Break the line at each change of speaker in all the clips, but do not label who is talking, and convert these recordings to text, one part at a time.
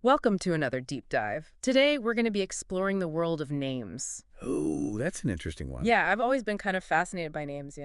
Welcome to another deep dive. Today, we're going to be exploring the world of names.
Oh, that's an interesting one.
Yeah, I've always been kind of fascinated by names.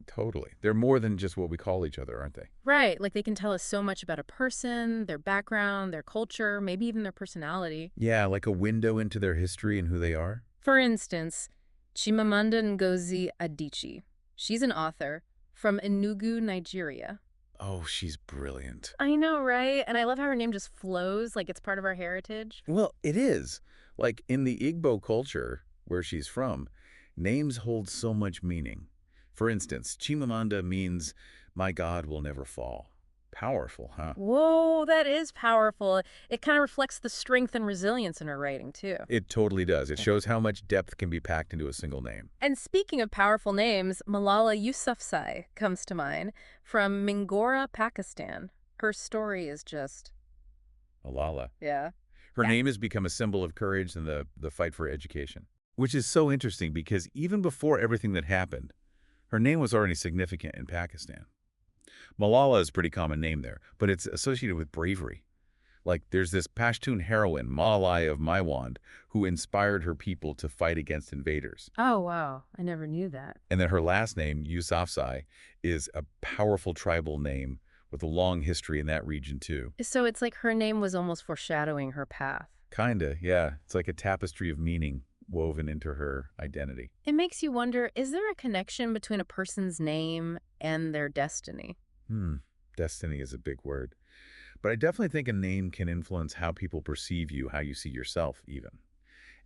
Totally. They're more than just what we call each other, aren't they?
Right, like they can tell us so much about a person, their background, their culture, maybe even their personality.
Yeah, like a window into their history and who they are.
For instance, Chimamanda Ngozi Adichie. She's an author from Enugu, Nigeria.
Oh, she's brilliant.
I know, right? And I love how her name just flows like it's part of our heritage.
Well, it is. Like in the Igbo culture, where she's from, names hold so much meaning. For instance, Chimamanda means, my God will never fall. Powerful, huh?
Whoa, that is powerful. It kind of reflects the strength and resilience in her writing, too.
It totally does. It shows how much depth can be packed into a single name.
And speaking of powerful names, Malala Yousafzai comes to mind from Mingora, Pakistan. Her story is just,
Malala.
yeah.
Her
Yeah.
name has become a symbol of courage and the fight for education, which is so interesting because even before everything that happened, her name was already significant in Pakistan. Malala is a pretty common name there, but it's associated with bravery. Like there's this Pashtun heroine, Malai of Maiwand, who inspired her people to fight against invaders.
Oh, wow. I never knew that.
And then her last name, Yousafzai, is a powerful tribal name with a long history in that region too.
So it's like her name was almost foreshadowing her path.
Kinda, yeah. It's like a tapestry of meaning woven into her identity.
It makes you wonder, is there a connection between a person's name and their destiny?
Destiny is a big word. But I definitely think a name can influence how people perceive you, how you see yourself even.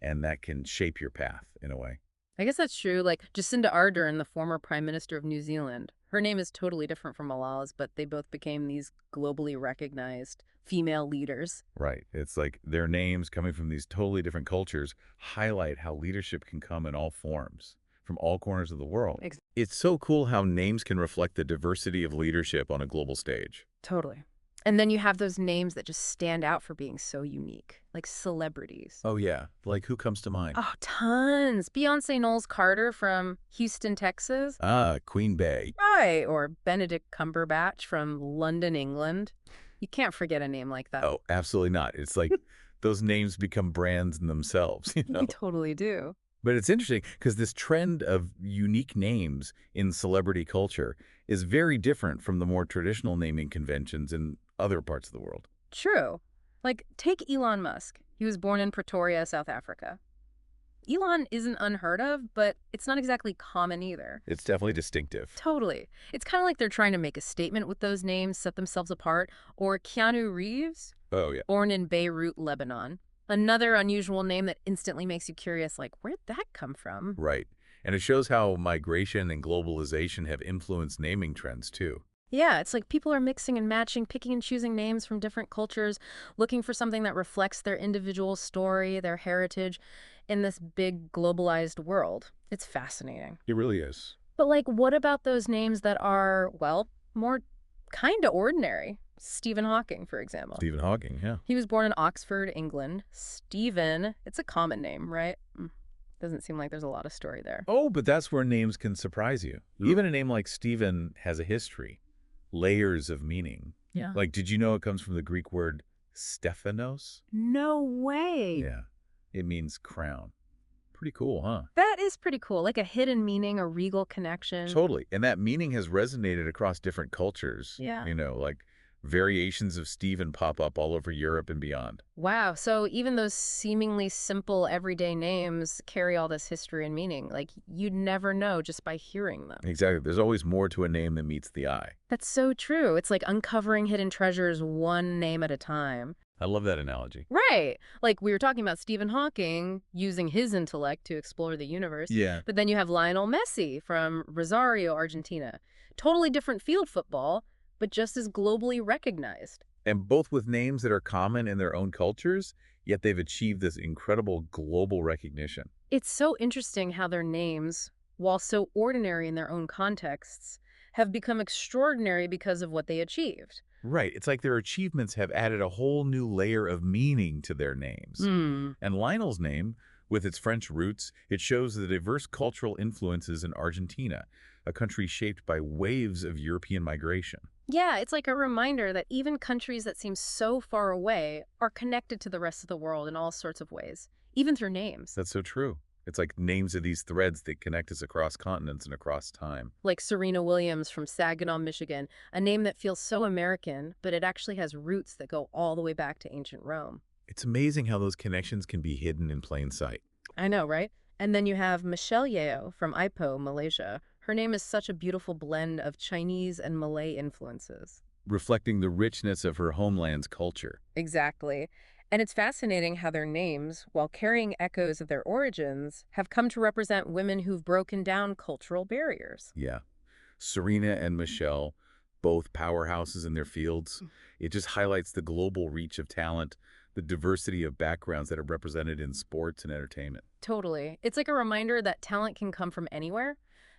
And that can shape your path in a way.
I guess that's true. Like Jacinda Ardern, the former Prime Minister of New Zealand. Her name is totally different from Malala's, but they both became these globally recognized female leaders.
Right. It's like their names coming from these totally different cultures highlight how leadership can come in all forms, from all corners of the world.
Ex-
It's so cool how names can reflect the diversity of leadership on a global stage.
Totally. And then you have those names that just stand out for being so unique, like celebrities.
Oh, yeah. Like who comes to mind?
Oh, tons. Beyonce Knowles Carter from Houston, Texas.
Queen Bey.
Right. Or Benedict Cumberbatch from London, England. You can't forget a name like that.
Oh, absolutely not. It's like those names become brands in themselves, you know?
We totally do.
But it's interesting because this trend of unique names in celebrity culture is very different from the more traditional naming conventions in other parts of the world.
True. Like, take Elon Musk. He was born in Pretoria, South Africa. Elon isn't unheard of, but it's not exactly common either.
It's definitely distinctive.
Totally. It's kind of like they're trying to make a statement with those names, set themselves apart. Or Keanu Reeves,
Oh, yeah.
born in Beirut, Lebanon. Another unusual name that instantly makes you curious, like, where'd that come from?
Right. And it shows how migration and globalization have influenced naming trends, too.
Yeah, it's like people are mixing and matching, picking and choosing names from different cultures, looking for something that reflects their individual story, their heritage in this big globalized world. It's fascinating.
It really is.
But like, what about those names that are, well, more kind of ordinary? Stephen Hawking, for example.
Stephen Hawking, yeah.
He was born in Oxford, England. Stephen, it's a common name, right? Doesn't seem like there's a lot of story there.
Oh, but that's where names can surprise you. Even a name like Stephen has a history, layers of meaning.
Yeah.
Like, did you know it comes from the Greek word Stephanos?
No way.
Yeah. It means crown. Pretty cool, huh?
That is pretty cool. Like a hidden meaning, a regal connection.
Totally. And that meaning has resonated across different cultures.
Yeah.
You know, like variations of Stephen pop up all over Europe and beyond.
Wow. So even those seemingly simple everyday names carry all this history and meaning. Like you'd never know just by hearing them.
Exactly. There's always more to a name than meets the eye.
That's so true. It's like uncovering hidden treasures one name at a time.
I love that analogy.
Right. Like we were talking about Stephen Hawking using his intellect to explore the universe.
Yeah.
But then you have Lionel Messi from Rosario, Argentina. Totally different field football, but just as globally recognized.
And both with names that are common in their own cultures, yet they've achieved this incredible global recognition.
It's so interesting how their names, while so ordinary in their own contexts, have become extraordinary because of what they achieved.
Right. It's like their achievements have added a whole new layer of meaning to their names. And Lionel's name, with its French roots, it shows the diverse cultural influences in Argentina, a country shaped by waves of European migration.
Yeah, it's like a reminder that even countries that seem so far away are connected to the rest of the world in all sorts of ways, even through names.
That's so true. It's like names of these threads that connect us across continents and across time.
Like Serena Williams from Saginaw, Michigan, a name that feels so American, but it actually has roots that go all the way back to ancient Rome.
It's amazing how those connections can be hidden in plain sight,
I know, right? And then you have Michelle Yeoh from Ipoh, Malaysia. Her name is such a beautiful blend of Chinese and Malay influences.
reflecting the richness of her homeland's culture.
Exactly. And it's fascinating how their names, while carrying echoes of their origins, have come to represent women who've broken down cultural barriers.
Yeah. Serena and Michelle, both powerhouses in their fields. It just highlights the global reach of talent, the diversity of backgrounds that are represented in sports and entertainment.
Totally. It's like a reminder that talent can come from anywhere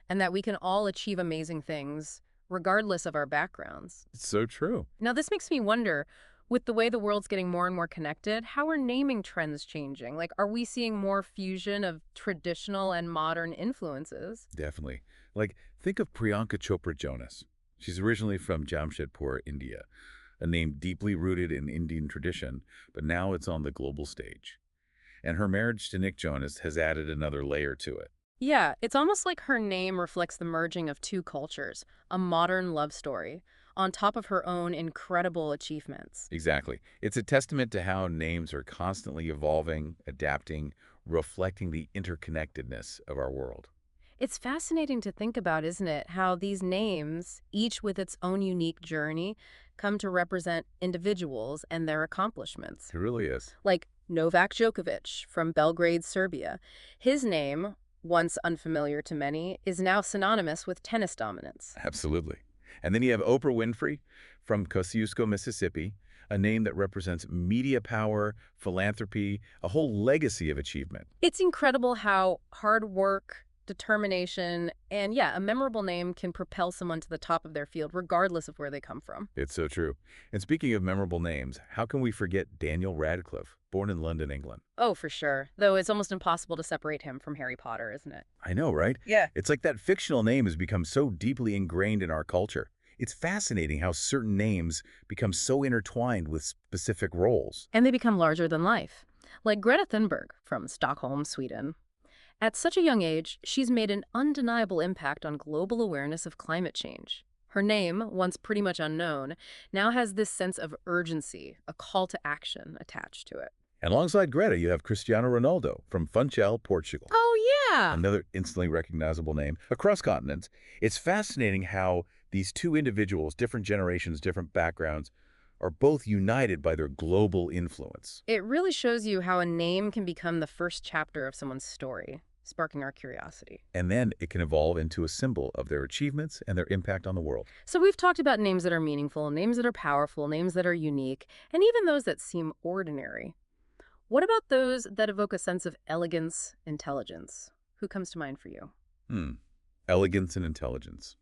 and that we can all achieve amazing things, regardless of our backgrounds.
It's so true.
Now, this makes me wonder, with the way the world's getting more and more connected, how are naming trends changing? Like, are we seeing more fusion of traditional and modern influences?
Definitely. Like, think of Priyanka Chopra Jonas. She's originally from Jamshedpur, India, a name deeply rooted in Indian tradition, but now it's on the global stage. And her marriage to Nick Jonas has added another layer to it.
Yeah, it's almost like her name reflects the merging of two cultures, a modern love story, on top of her own incredible achievements.
Exactly. It's a testament to how names are constantly evolving, adapting, reflecting the interconnectedness of our world.
It's fascinating to think about, isn't it? How these names, each with its own unique journey, come to represent individuals and their accomplishments.
It really is.
Like Novak Djokovic from Belgrade, Serbia. His name, once unfamiliar to many, is now synonymous with tennis dominance.
Absolutely. And then you have Oprah Winfrey from Kosciusko, Mississippi, a name that represents media power, philanthropy, a whole legacy of achievement.
It's incredible how hard work, determination, and yeah, a memorable name can propel someone to the top of their field, regardless of where they come from.
It's so true. And speaking of memorable names, how can we forget Daniel Radcliffe, born in London, England?
Oh, for sure. Though it's almost impossible to separate him from Harry Potter, isn't it?
I know, right?
Yeah.
It's like that fictional name has become so deeply ingrained in our culture. It's fascinating how certain names become so intertwined with specific roles.
And they become larger than life. Like Greta Thunberg from Stockholm, Sweden. At such a young age, she's made an undeniable impact on global awareness of climate change. Her name, once pretty much unknown, now has this sense of urgency, a call to action attached to it.
And alongside Greta, you have Cristiano Ronaldo from Funchal, Portugal.
Oh, yeah.
Another instantly recognizable name. Across continents, it's fascinating how these two individuals, different generations, different backgrounds, are both united by their global influence.
It really shows you how a name can become the first chapter of someone's story, sparking our curiosity.
And then it can evolve into a symbol of their achievements and their impact on the world.
So we've talked about names that are meaningful, names that are powerful, names that are unique, and even those that seem ordinary. What about those that evoke a sense of elegance, intelligence? Who comes to mind for you?
Hmm. Elegance and intelligence.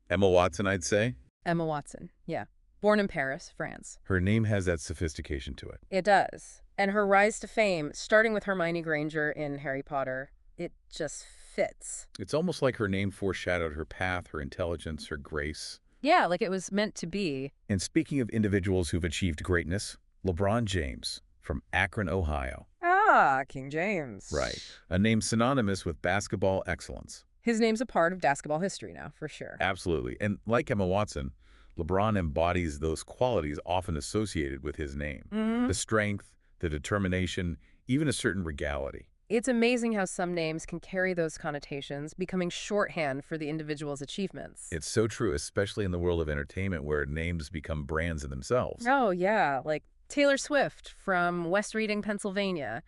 Emma Watson, I'd say.
Emma Watson, yeah. Born in Paris, France.
Her name has that sophistication to it.
It does. And her rise to fame, starting with Hermione Granger in Harry Potter, it just fits.
It's almost like her name foreshadowed her path, her intelligence, her grace.
Yeah, like it was meant to be.
And speaking of individuals who've achieved greatness, LeBron James from Akron, Ohio.
Ah, King James.
Right. A name synonymous with basketball excellence.
His name's a part of basketball history now, for sure.
Absolutely. And like Emma Watson, LeBron embodies those qualities often associated with his name.
Mm-hmm.
The strength, the determination, even a certain regality.
It's amazing how some names can carry those connotations, becoming shorthand for the individual's achievements.
It's so true, especially in the world of entertainment where names become brands in themselves.
Oh, yeah, like Taylor Swift from West Reading, Pennsylvania.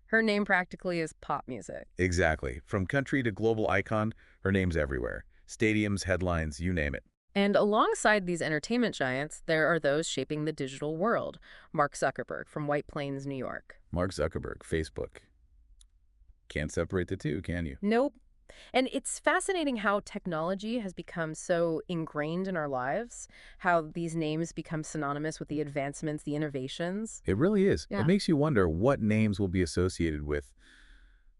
Her name practically is pop music.
Exactly. From country to global icon, her name's everywhere. Stadiums, headlines, you name it.
And alongside these entertainment giants, there are those shaping the digital world. Mark Zuckerberg from White Plains, New York.
Mark Zuckerberg, Facebook. Can't separate the two, can you?
Nope. And it's fascinating how technology has become so ingrained in our lives, how these names become synonymous with the advancements, the innovations.
It really is.
Yeah.
It makes you wonder what names will be associated with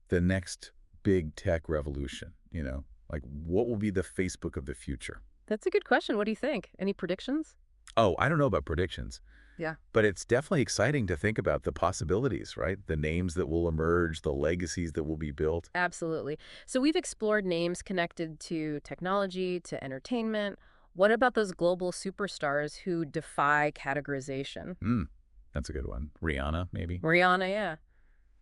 the next big tech revolution, you know? Like, what will be the Facebook of the future?
That's a good question. What do you think? Any predictions?
Oh, I don't know about predictions,
Yeah.
but it's definitely exciting to think about the possibilities, right? The names that will emerge, the legacies that will be built.
Absolutely. So we've explored names connected to technology, to entertainment. What about those global superstars who defy categorization?
Hmm, that's a good one. Rihanna, maybe?
Rihanna, yeah,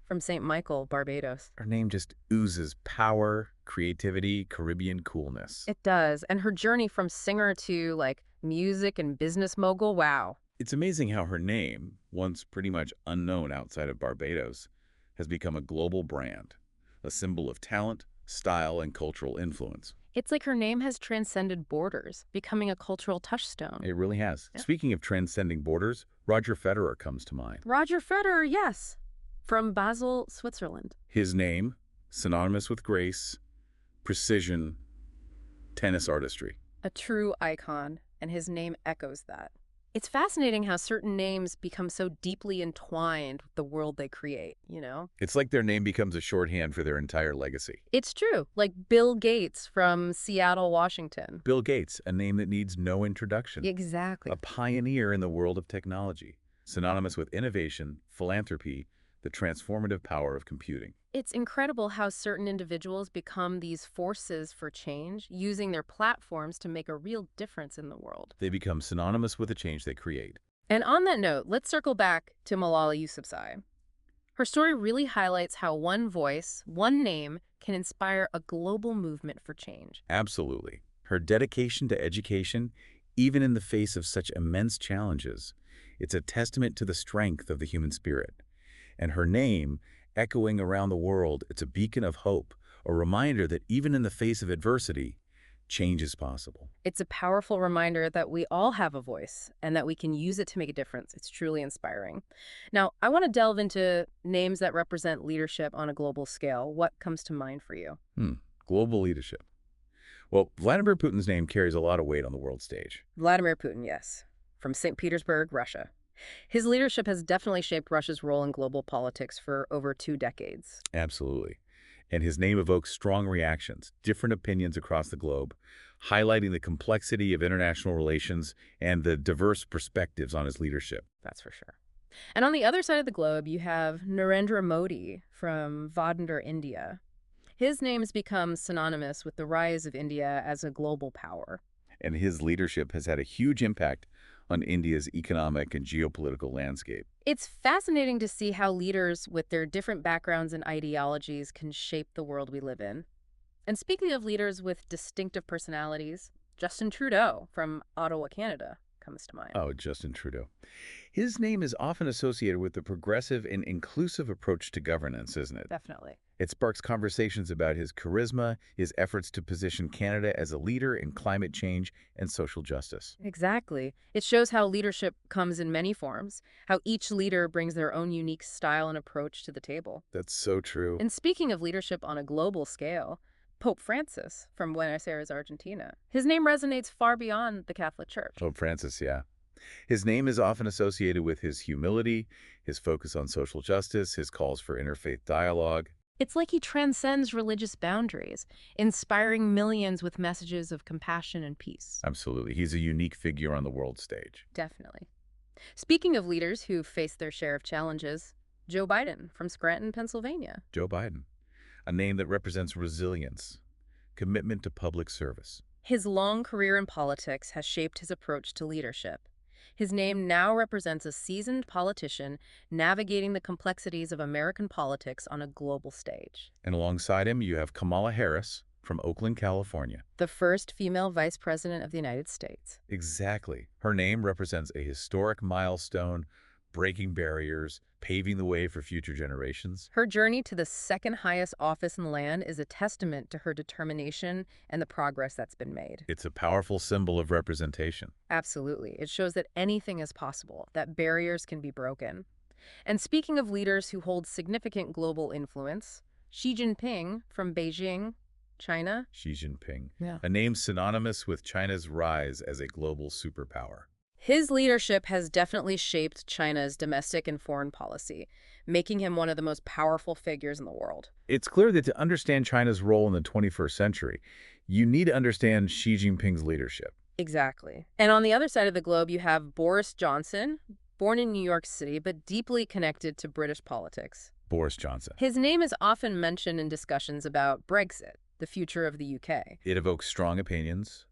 from St. Michael, Barbados.
Her name just oozes power, creativity, Caribbean coolness.
It does. And her journey from singer to like music and business mogul, wow.
It's amazing how her name, once pretty much unknown outside of Barbados, has become a global brand, a symbol of talent, style, and cultural influence.
It's like her name has transcended borders, becoming a cultural touchstone.
It really has.
Yeah.
Speaking of transcending borders, Roger Federer comes to mind.
Roger Federer, yes, from Basel, Switzerland.
His name, synonymous with grace, precision, tennis artistry.
A true icon, and his name echoes that. It's fascinating how certain names become so deeply entwined with the world they create?
It's like their name becomes a shorthand for their entire legacy.
It's true, like Bill Gates from Seattle, Washington.
Bill Gates, a name that needs no introduction.
Exactly.
A pioneer in the world of technology, synonymous with innovation, philanthropy, the transformative power of computing.
It's incredible how certain individuals become these forces for change, using their platforms to make a real difference in the world.
They become synonymous with the change they create.
And on that note, let's circle back to Malala Yousafzai. Her story really highlights how one voice, one name, can inspire a global movement for change.
Absolutely. Her dedication to education, even in the face of such immense challenges, it's a testament to the strength of the human spirit. And her name, echoing around the world, it's a beacon of hope, a reminder that even in the face of adversity, change is possible.
It's a powerful reminder that we all have a voice and that we can use it to make a difference. It's truly inspiring. Now, I want to delve into names that represent leadership on a global scale. What comes to mind for you?
Global leadership. Well, Vladimir Putin's name carries a lot of weight on the world stage.
Vladimir Putin, yes, from St. Petersburg, Russia. His leadership has definitely shaped Russia's role in global politics for over 2 decades.
Absolutely. And his name evokes strong reactions, different opinions across the globe, highlighting the complexity of international relations and the diverse perspectives on his leadership.
That's for sure. And on the other side of the globe, you have Narendra Modi from Vadodara, India. His name has become synonymous with the rise of India as a global power.
And his leadership has had a huge impact on India's economic and geopolitical landscape.
It's fascinating to see how leaders with their different backgrounds and ideologies can shape the world we live in. And speaking of leaders with distinctive personalities, Justin Trudeau from Ottawa, Canada comes to mind.
Oh, Justin Trudeau. His name is often associated with the progressive and inclusive approach to governance, isn't it?
Definitely.
It sparks conversations about his charisma, his efforts to position Canada as a leader in climate change and social justice.
Exactly. It shows how leadership comes in many forms, how each leader brings their own unique style and approach to the table.
That's so true.
And speaking of leadership on a global scale, Pope Francis from Buenos Aires, Argentina. His name resonates far beyond the Catholic Church.
Pope Francis, yeah. His name is often associated with his humility, his focus on social justice, his calls for interfaith dialogue.
It's like he transcends religious boundaries, inspiring millions with messages of compassion and peace.
Absolutely. He's a unique figure on the world stage.
Definitely. Speaking of leaders who face their share of challenges, Joe Biden from Scranton, Pennsylvania.
Joe Biden, a name that represents resilience, commitment to public service.
His long career in politics has shaped his approach to leadership. His name now represents a seasoned politician navigating the complexities of American politics on a global stage.
And alongside him, you have Kamala Harris from Oakland, California.
The first female vice president of the United States.
Exactly. Her name represents a historic milestone, breaking barriers, paving the way for future generations.
Her journey to the second highest office in the land is a testament to her determination and the progress that's been made.
It's a powerful symbol of representation.
Absolutely. It shows that anything is possible, that barriers can be broken. And speaking of leaders who hold significant global influence, Xi Jinping from Beijing, China.
Xi Jinping,
Yeah.
a name synonymous with China's rise as a global superpower.
His leadership has definitely shaped China's domestic and foreign policy, making him one of the most powerful figures in the world.
It's clear that to understand China's role in the 21st century, You need to understand Xi Jinping's leadership.
Exactly. And on the other side of the globe, you have Boris Johnson, born in New York City, but deeply connected to British politics.
Boris Johnson.
His name is often mentioned in discussions about Brexit, the future of the UK.
It evokes strong opinions,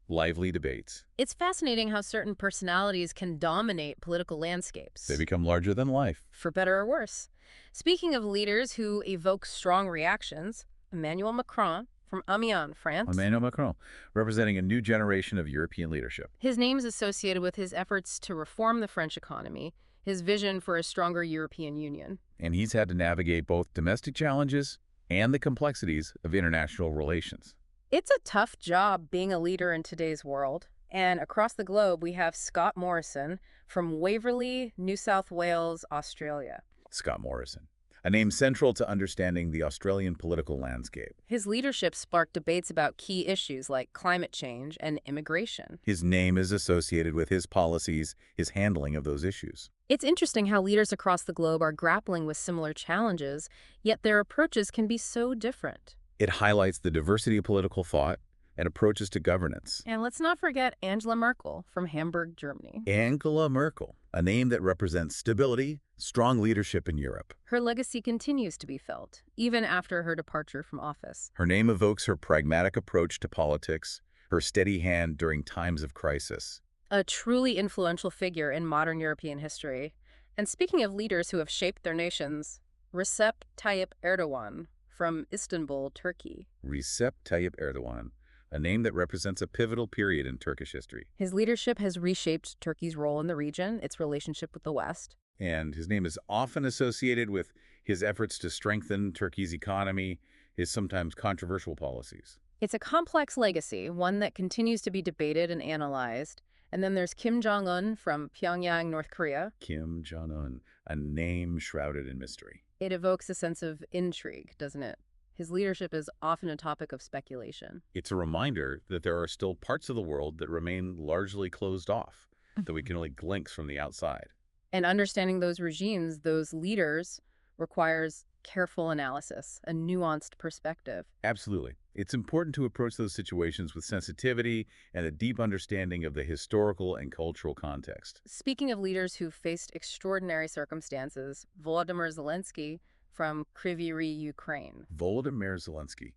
lively debates.
It's fascinating how certain personalities can dominate political
They
landscapes,
become larger than life.
for better or worse. Speaking of leaders who evoke strong reactions, Emmanuel Macron from Amiens, France.
Emmanuel Macron, representing a new generation of European leadership.
His name is associated with his efforts to reform the French economy, his vision for a stronger European Union.
And he's had to navigate both domestic challenges and the complexities of international relations.
It's a tough job being a leader in today's world. And across the globe, we have Scott Morrison from Waverley, New South Wales, Australia.
Scott Morrison, a name central to understanding the Australian political landscape.
His leadership sparked debates about key issues like climate change and immigration.
His name is associated with his policies, his handling of those issues.
It's interesting how leaders across the globe are grappling with similar challenges, yet their approaches can be so different.
It highlights the diversity of political thought and approaches to governance.
And let's not forget Angela Merkel from Hamburg, Germany.
Angela Merkel, a name that represents stability, strong leadership in Europe.
Her legacy continues to be felt, even after her departure from office.
Her name evokes her pragmatic approach to politics, her steady hand during times of crisis.
A truly influential figure in modern European history. And speaking of leaders who have shaped their nations, Recep Tayyip Erdogan from Istanbul, Turkey.
Recep Tayyip Erdogan, a name that represents a pivotal period in Turkish history.
His leadership has reshaped Turkey's role in the region, its relationship with the West.
And his name is often associated with his efforts to strengthen Turkey's economy, his sometimes controversial policies.
It's a complex legacy, one that continues to be debated and analyzed. And then there's Kim Jong-un from Pyongyang, North Korea.
Kim Jong-un, a name shrouded in mystery.
It evokes a sense of intrigue, doesn't it? His leadership is often a topic of speculation.
It's a reminder that there are still parts of the world that remain largely closed off, that we can only glimpse from the outside.
And understanding those regimes, those leaders, requires careful analysis, a nuanced perspective.
Absolutely. It's important to approach those situations with sensitivity and a deep understanding of the historical and cultural context.
Speaking of leaders who faced extraordinary circumstances, Volodymyr Zelensky from Kryvyi Rih, Ukraine.
Volodymyr Zelensky,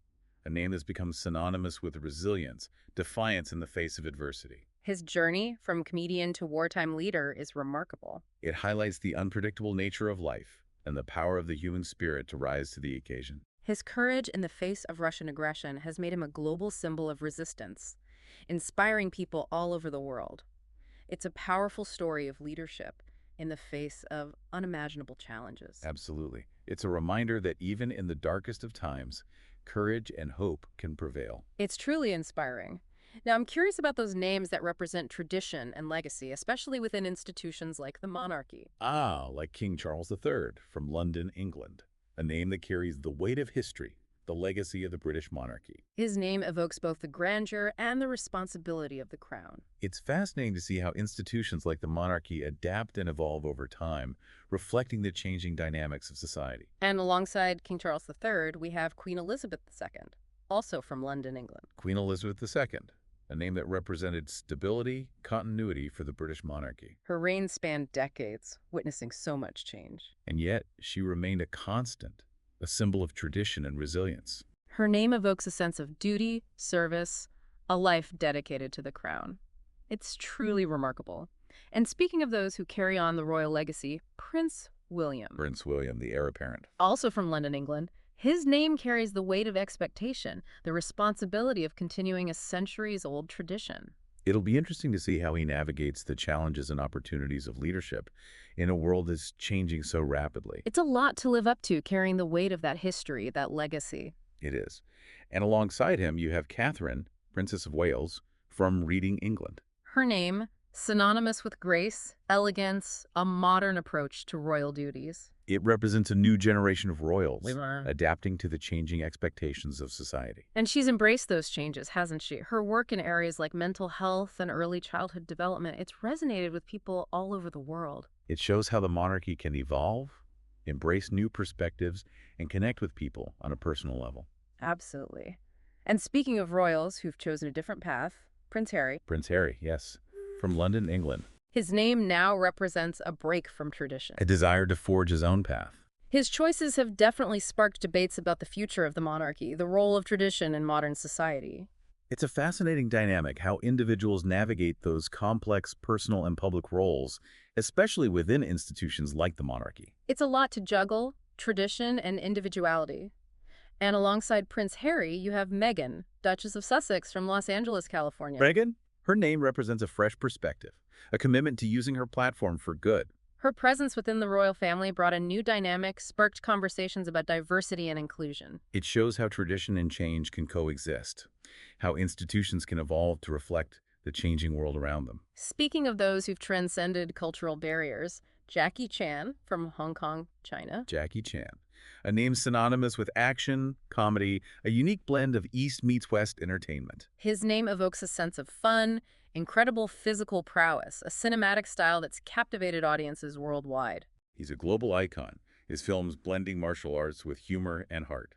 a name that's become synonymous with resilience, defiance in the face of adversity.
His journey from comedian to wartime leader is remarkable.
It highlights the unpredictable nature of life and the power of the human spirit to rise to the occasion.
His courage in the face of Russian aggression has made him a global symbol of resistance, inspiring people all over the world. It's a powerful story of leadership in the face of unimaginable challenges.
Absolutely. It's a reminder that even in the darkest of times, courage and hope can prevail.
It's truly inspiring. Now, I'm curious about those names that represent tradition and legacy, especially within institutions like the monarchy.
Like King Charles III from London, England, a name that carries the weight of history, the legacy of the British monarchy.
His name evokes both the grandeur and the responsibility of the crown.
It's fascinating to see how institutions like the monarchy adapt and evolve over time, reflecting the changing dynamics of society.
And alongside King Charles III, we have Queen Elizabeth II, also from London, England.
Queen Elizabeth II, a name that represented stability, continuity for the British monarchy.
Her reign spanned decades, witnessing so much change.
And yet, she remained a constant, a symbol of tradition and resilience.
Her name evokes a sense of duty, service, a life dedicated to the crown. It's truly remarkable. And speaking of those who carry on the royal legacy, Prince William.
Prince William, the heir apparent.
Also from London, England, his name carries the weight of expectation, the responsibility of continuing a centuries-old tradition.
It'll be interesting to see how he navigates the challenges and opportunities of leadership in a world that's changing so rapidly.
It's a lot to live up to, carrying the weight of that history, that legacy.
It is. And alongside him, you have Catherine, Princess of Wales, from Reading, England.
Her name, synonymous with grace, elegance, a modern approach to royal duties.
It represents a new generation of royals, adapting to the changing expectations of society.
And she's embraced those changes, hasn't she? Her work in areas like mental health and early childhood development, it's resonated with people all over the world.
It shows how the monarchy can evolve, embrace new perspectives, and connect with people on a personal level.
Absolutely. And speaking of royals who've chosen a different path, Prince Harry,
Prince Harry, yes, from London, England.
his name now represents a break from tradition.
A desire to forge his own path.
His choices have definitely sparked debates about the future of the monarchy, the role of tradition in modern society.
It's a fascinating dynamic how individuals navigate those complex personal and public roles, especially within institutions like the monarchy.
It's a lot to juggle, tradition and individuality. And alongside Prince Harry, you have Meghan, Duchess of Sussex from Los Angeles, California.
Meghan? Her name represents a fresh perspective, a commitment to using her platform for good.
Her presence within the royal family brought a new dynamic, sparked conversations about diversity and inclusion.
It shows how tradition and change can coexist, how institutions can evolve to reflect the changing world around them.
Speaking of those who've transcended cultural barriers, Jackie Chan from Hong Kong, China.
Jackie Chan, a name synonymous with action, comedy, a unique blend of East meets West entertainment.
His name evokes a sense of fun, incredible physical prowess, a cinematic style that's captivated audiences worldwide.
He's a global icon, his films blending martial arts with humor and heart.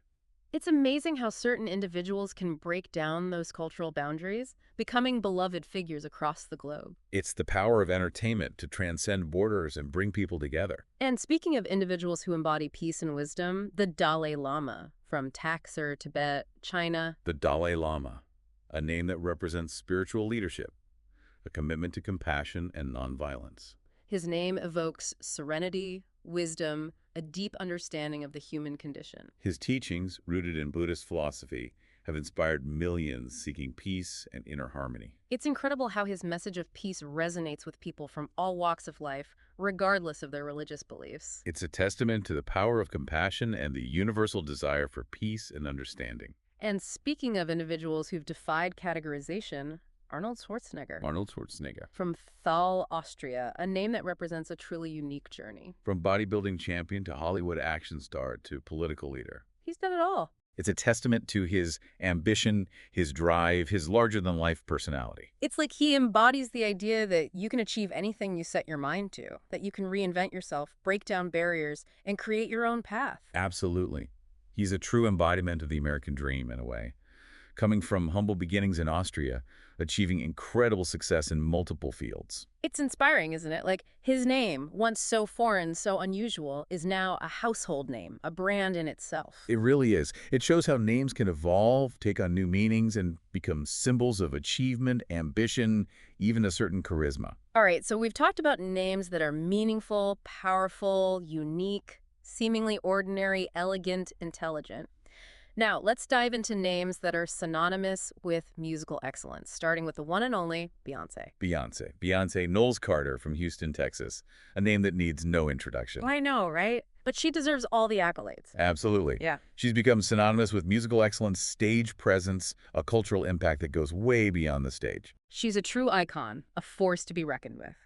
It's amazing how certain individuals can break down those cultural boundaries, becoming beloved figures across the globe.
It's the power of entertainment to transcend borders and bring people together.
And speaking of individuals who embody peace and wisdom, the Dalai Lama from Taxer, Tibet, China.
The Dalai Lama, a name that represents spiritual leadership, a commitment to compassion and nonviolence.
His name evokes serenity, wisdom, a deep understanding of the human condition.
His teachings, rooted in Buddhist philosophy, have inspired millions seeking peace and inner harmony.
It's incredible how his message of peace resonates with people from all walks of life, regardless of their religious beliefs.
It's a testament to the power of compassion and the universal desire for peace and understanding.
And speaking of individuals who've defied categorization, Arnold Schwarzenegger.
Arnold Schwarzenegger.
From Thal, Austria, a name that represents a truly unique journey.
From bodybuilding champion to Hollywood action star to political leader.
He's done it all.
It's a testament to his ambition, his drive, his larger-than-life personality.
It's like he embodies the idea that you can achieve anything you set your mind to, that you can reinvent yourself, break down barriers, and create your own path.
Absolutely. He's a true embodiment of the American dream, in a way. Coming from humble beginnings in Austria, achieving incredible success in multiple fields.
It's inspiring, isn't it? Like, his name, once so foreign, so unusual, is now a household name, a brand in itself.
It really is. It shows how names can evolve, take on new meanings, and become symbols of achievement, ambition, even a certain charisma.
All right, so we've talked about names that are meaningful, powerful, unique, seemingly ordinary, elegant, intelligent. Now, let's dive into names that are synonymous with musical excellence, starting with the one and only Beyoncé.
Beyoncé Knowles Carter from Houston, Texas, a name that needs no introduction.
I know, right? But she deserves all the accolades.
Absolutely.
Yeah.
She's become synonymous with musical excellence, stage presence, a cultural impact that goes way beyond the stage.
She's a true icon, a force to be reckoned with.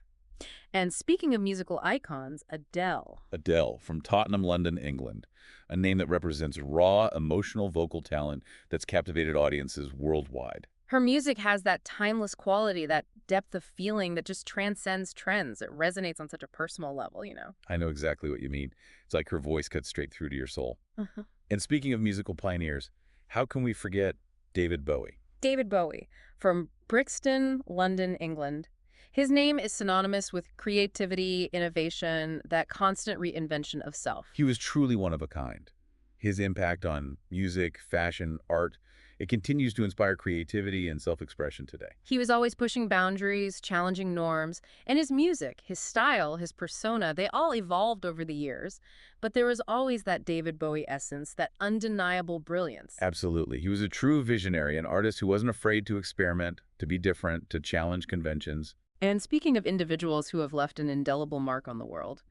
And speaking of musical icons, Adele.
Adele from Tottenham, London, England, a name that represents raw, emotional vocal talent that's captivated audiences worldwide.
Her music has that timeless quality, that depth of feeling that just transcends trends. It resonates on such a personal level, you know.
I know exactly what you mean. It's like her voice cuts straight through to your soul.
Uh-huh.
And speaking of musical pioneers, how can we forget David Bowie?
David Bowie, from Brixton, London, England. His name is synonymous with creativity, innovation, that constant reinvention of self.
He was truly one of a kind. His impact on music, fashion, art, it continues to inspire creativity and self-expression today.
He was always pushing boundaries, challenging norms, and his music, his style, his persona, they all evolved over the years, but there was always that David Bowie essence, that undeniable brilliance.
Absolutely. He was a true visionary, an artist who wasn't afraid to experiment, to be different, to challenge conventions.
And speaking of individuals who have left an indelible mark on the world,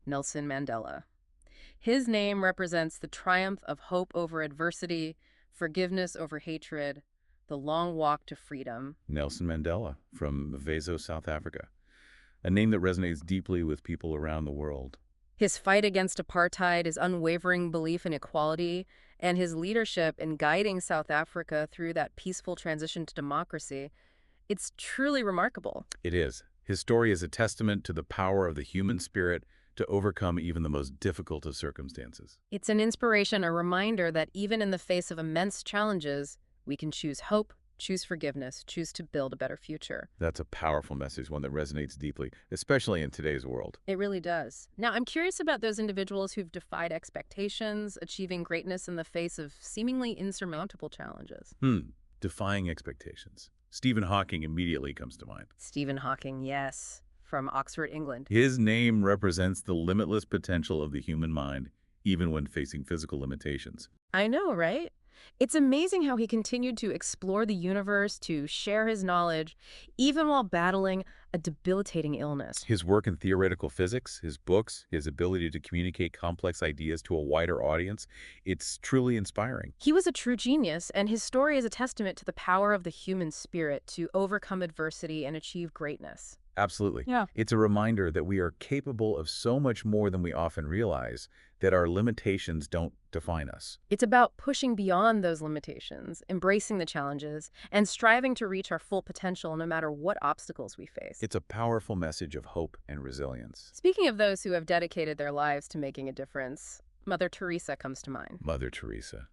Nelson Mandela. His name represents the triumph of hope over adversity, forgiveness over hatred, the long walk to freedom.
Nelson Mandela from Mvezo, South Africa, a name that resonates deeply with people around the world.
His fight against apartheid, his unwavering belief in equality, and his leadership in guiding South Africa through that peaceful transition to democracy, it's truly remarkable.
It is. His story is a testament to the power of the human spirit to overcome even the most difficult of circumstances.
It's an inspiration, a reminder that even in the face of immense challenges, We can choose hope, choose forgiveness, choose to build a better future.
That's a powerful message, one that resonates deeply, especially in today's world.
It really does. Now, I'm curious about those individuals who've defied expectations, achieving greatness in the face of seemingly insurmountable challenges.
Defying expectations. Stephen Hawking immediately comes to mind.
Stephen Hawking, yes, from Oxford, England.
His name represents the limitless potential of the human mind, even when facing physical limitations.
I know, right? It's amazing how he continued to explore the universe, to share his knowledge, even while battling a debilitating illness.
His work in theoretical physics, his books, his ability to communicate complex ideas to a wider audience, it's truly inspiring.
He was a true genius, and his story is a testament to the power of the human spirit to overcome adversity and achieve greatness.
Absolutely.
Yeah.
It's a reminder that we are capable of so much more than we often realize, that our limitations don't define us.
It's about pushing beyond those limitations, embracing the challenges, and striving to reach our full potential no matter what obstacles we face.
It's a powerful message of hope and resilience.
Speaking of those who have dedicated their lives to making a difference, Mother Teresa comes to mind.
Mother Teresa,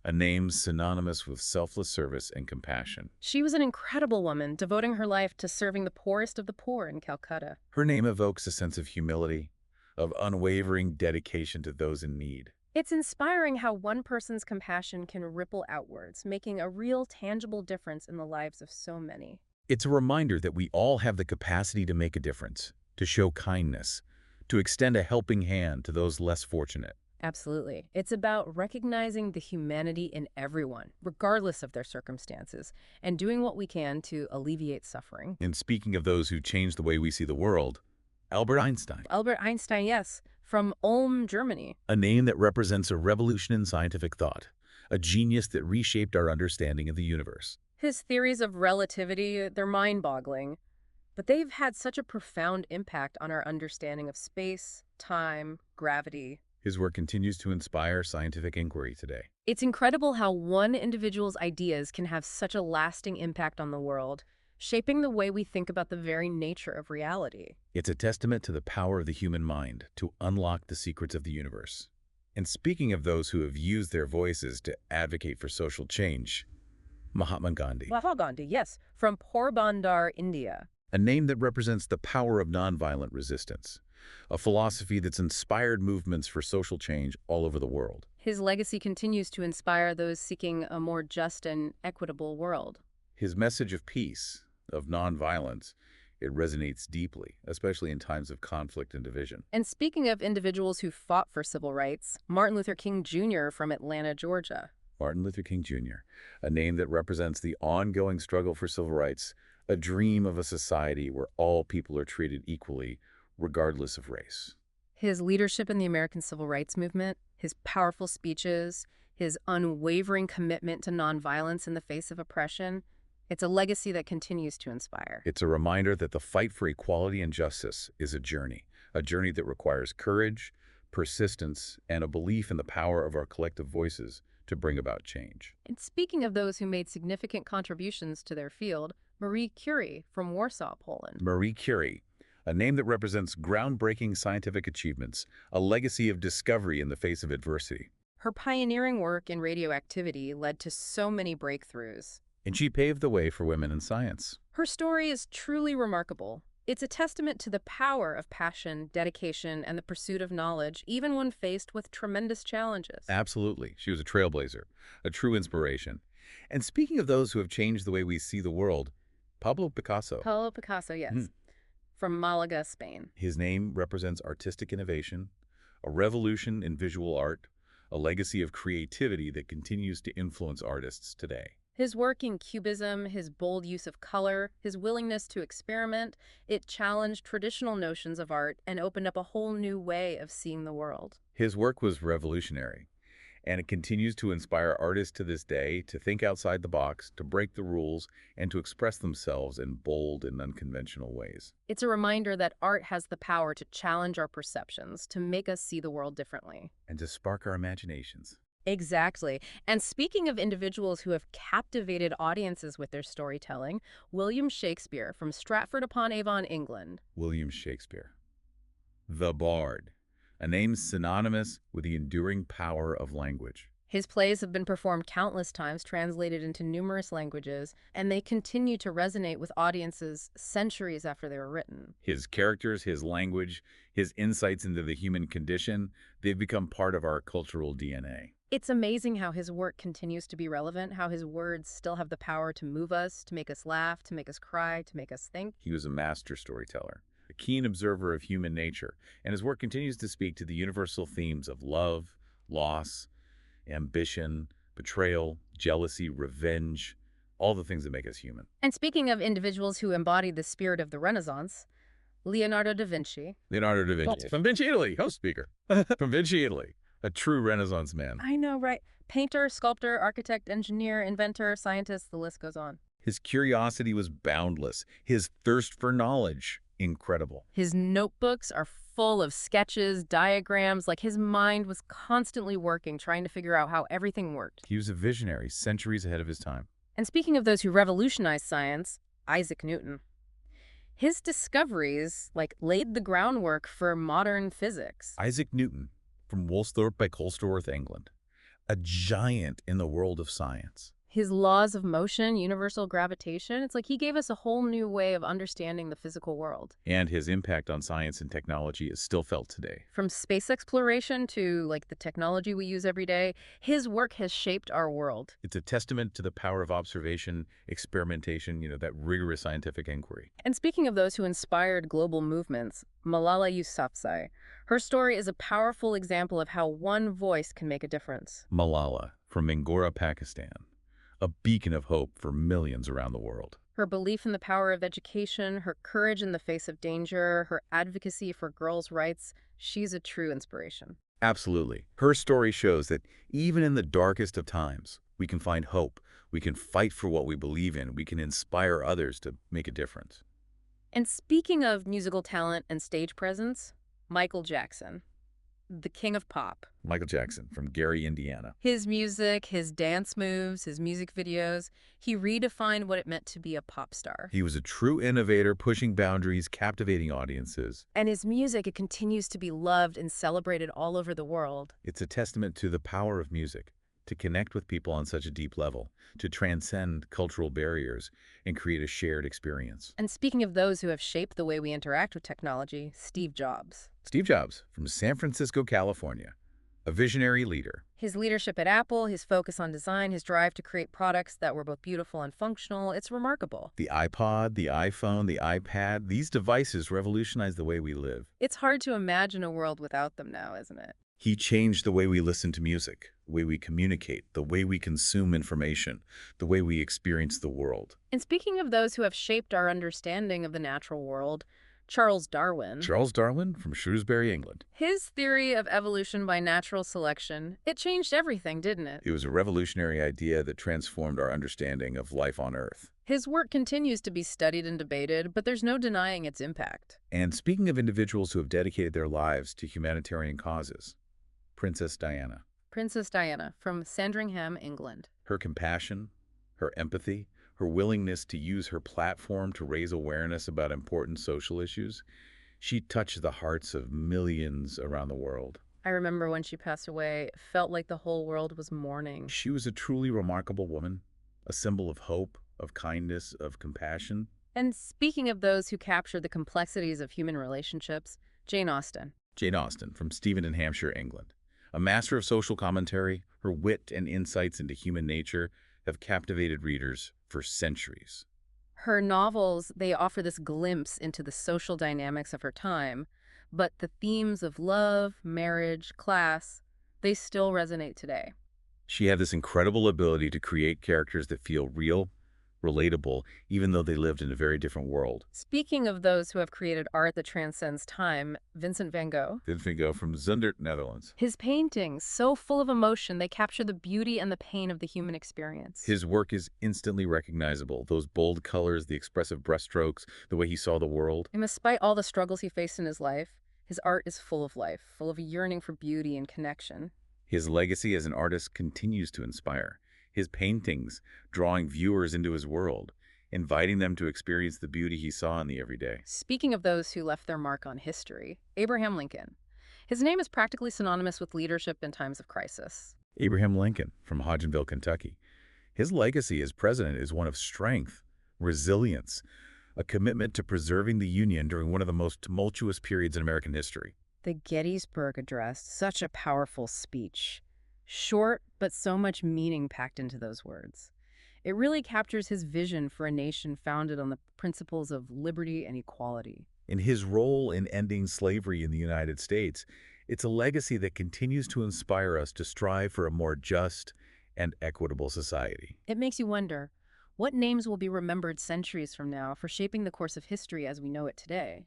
a name synonymous with selfless service and compassion.
She was an incredible woman, devoting her life to serving the poorest of the poor in Calcutta.
Her name evokes a sense of humility, of unwavering dedication to those in need.
It's inspiring how one person's compassion can ripple outwards, making a real, tangible difference in the lives of so many.
It's a reminder that we all have the capacity to make a difference, to show kindness, to extend a helping hand to those less fortunate.
Absolutely. It's about recognizing the humanity in everyone, regardless of their circumstances, and doing what we can to alleviate suffering.
And speaking of those who changed the way we see the world, Albert Einstein,
Albert Einstein, yes, from Ulm, Germany.
a name that represents a revolution in scientific thought, a genius that reshaped our understanding of the universe.
His theories of relativity, they're mind-boggling, but they've had such a profound impact on our understanding of space, time, gravity.
His work continues to inspire scientific inquiry today.
It's incredible how one individual's ideas can have such a lasting impact on the world, shaping the way we think about the very nature of reality.
It's a testament to the power of the human mind to unlock the secrets of the universe. And speaking of those who have used their voices to advocate for social change, Mahatma Gandhi,
Mahatma Gandhi, yes, from Porbandar, India.
a name that represents the power of nonviolent resistance, a philosophy that's inspired movements for social change all over the world.
His legacy continues to inspire those seeking a more just and equitable world.
His message of peace, of nonviolence, it resonates deeply, especially in times of conflict and division.
And speaking of individuals who fought for civil rights, Martin Luther King Jr. from Atlanta, Georgia.
Martin Luther King Jr., a name that represents the ongoing struggle for civil rights, a dream of a society where all people are treated equally, regardless of race.
His leadership in the American Civil Rights Movement, his powerful speeches, his unwavering commitment to nonviolence in the face of oppression, it's a legacy that continues to inspire.
It's a reminder that the fight for equality and justice is a journey that requires courage, persistence, and a belief in the power of our collective voices to bring about change.
And speaking of those who made significant contributions to their field, Marie Curie from Warsaw, Poland.
Marie Curie, a name that represents groundbreaking scientific achievements, a legacy of discovery in the face of adversity.
Her pioneering work in radioactivity led to so many breakthroughs.
And she paved the way for women in science.
Her story is truly remarkable. It's a testament to the power of passion, dedication, and the pursuit of knowledge, even when faced with tremendous challenges.
Absolutely. She was a trailblazer, a true inspiration. And speaking of those who have changed the way we see the world, Pablo Picasso.
Pablo Picasso, yes, from Malaga, Spain.
His name represents artistic innovation, a revolution in visual art, a legacy of creativity that continues to influence artists today.
His work in Cubism, his bold use of color, his willingness to experiment, it challenged traditional notions of art and opened up a whole new way of seeing the world.
His work was revolutionary, and it continues to inspire artists to this day to think outside the box, to break the rules, and to express themselves in bold and unconventional ways.
It's a reminder that art has the power to challenge our perceptions, to make us see the world differently.
And to spark our imaginations.
Exactly. And speaking of individuals who have captivated audiences with their storytelling, William Shakespeare from Stratford-upon-Avon, England.
William Shakespeare. The Bard, a name synonymous with the enduring power of language.
His plays have been performed countless times, translated into numerous languages, and they continue to resonate with audiences centuries after they were written.
His characters, his language, his insights into the human condition, they've become part of our cultural DNA.
It's amazing how his work continues to be relevant, how his words still have the power to move us, to make us laugh, to make us cry, to make us think.
He was a master storyteller, a keen observer of human nature, and his work continues to speak to the universal themes of love, loss, ambition, betrayal, jealousy, revenge, all the things that make us human.
And speaking of individuals who embodied the spirit of the Renaissance, Leonardo da Vinci.
Leonardo da Vinci. From Vinci, Italy, host speaker. From Vinci, Italy, a true Renaissance man.
I know, right? Painter, sculptor, architect, engineer, inventor, scientist, the list goes on.
His curiosity was boundless. His thirst for knowledge, incredible.
His notebooks are full of sketches, diagrams, like his mind was constantly working, trying to figure out how everything worked.
He was a visionary, centuries ahead of his time.
And speaking of those who revolutionized science, Isaac Newton. His discoveries, laid the groundwork for modern physics.
Isaac Newton, from Woolsthorpe by Colesworth, England, a giant in the world of science.
His laws of motion, universal gravitation, it's like he gave us a whole new way of understanding the physical world.
And his impact on science and technology is still felt today.
From space exploration to, the technology we use every day, his work has shaped our world.
It's a testament to the power of observation, experimentation, that rigorous scientific inquiry.
And speaking of those who inspired global movements, Malala Yousafzai. Her story is a powerful example of how one voice can make a difference.
Malala, from Mingora, Pakistan, a beacon of hope for millions around the world.
Her belief in the power of education, her courage in the face of danger, her advocacy for girls' rights, she's a true inspiration.
Absolutely. Her story shows that even in the darkest of times, we can find hope. We can fight for what we believe in. We can inspire others to make a difference.
And speaking of musical talent and stage presence, Michael Jackson, the king of pop.
Michael Jackson from Gary, Indiana.
His music, his dance moves, his music videos, he redefined what it meant to be a pop star.
He was a true innovator, pushing boundaries, captivating audiences.
And his music, it continues to be loved and celebrated all over the world.
It's a testament to the power of music, to connect with people on such a deep level, to transcend cultural barriers and create a shared experience.
And speaking of those who have shaped the way we interact with technology, Steve Jobs.
Steve Jobs from San Francisco, California, a visionary leader.
His leadership at Apple, his focus on design, his drive to create products that were both beautiful and functional, it's remarkable.
The iPod, the iPhone, the iPad, these devices revolutionized the way we live.
It's hard to imagine a world without them now, isn't it?
He changed the way we listen to music, the way we communicate, the way we consume information, the way we experience the world.
And speaking of those who have shaped our understanding of the natural world, Charles Darwin.
Charles Darwin from Shrewsbury, England.
His theory of evolution by natural selection, it changed everything, didn't it?
It was a revolutionary idea that transformed our understanding of life on Earth.
His work continues to be studied and debated, but there's no denying its impact.
And speaking of individuals who have dedicated their lives to humanitarian causes, Princess Diana.
Princess Diana from Sandringham, England.
Her compassion, her empathy, her willingness to use her platform to raise awareness about important social issues, she touched the hearts of millions around the world.
I remember when she passed away, it felt like the whole world was mourning.
She was a truly remarkable woman, a symbol of hope, of kindness, of compassion.
And speaking of those who captured the complexities of human relationships, Jane Austen.
Jane Austen from Steventon, Hampshire, England. A master of social commentary, her wit and insights into human nature have captivated readers for centuries.
Her novels, they offer this glimpse into the social dynamics of her time, but the themes of love, marriage, class, they still resonate today.
She had this incredible ability to create characters that feel real, relatable, even though they lived in a very different world.
Speaking of those who have created art that transcends time, Vincent van Gogh.
Vincent van Gogh from Zundert, Netherlands.
His paintings, so full of emotion, they capture the beauty and the pain of the human experience.
His work is instantly recognizable. Those bold colors, the expressive brushstrokes, the way he saw the world.
And despite all the struggles he faced in his life, his art is full of life, full of a yearning for beauty and connection.
His legacy as an artist continues to inspire. His paintings drawing viewers into his world, inviting them to experience the beauty he saw in the everyday.
Speaking of those who left their mark on history, Abraham Lincoln. His name is practically synonymous with leadership in times of crisis.
Abraham Lincoln from Hodgenville, Kentucky. His legacy as president is one of strength, resilience, a commitment to preserving the Union during one of the most tumultuous periods in American history.
The Gettysburg Address, such a powerful speech. Short, but so much meaning packed into those words. It really captures his vision for a nation founded on the principles of liberty and equality.
In his role in ending slavery in the United States, it's a legacy that continues to inspire us to strive for a more just and equitable society.
It makes you wonder, what names will be remembered centuries from now for shaping the course of history as we know it today?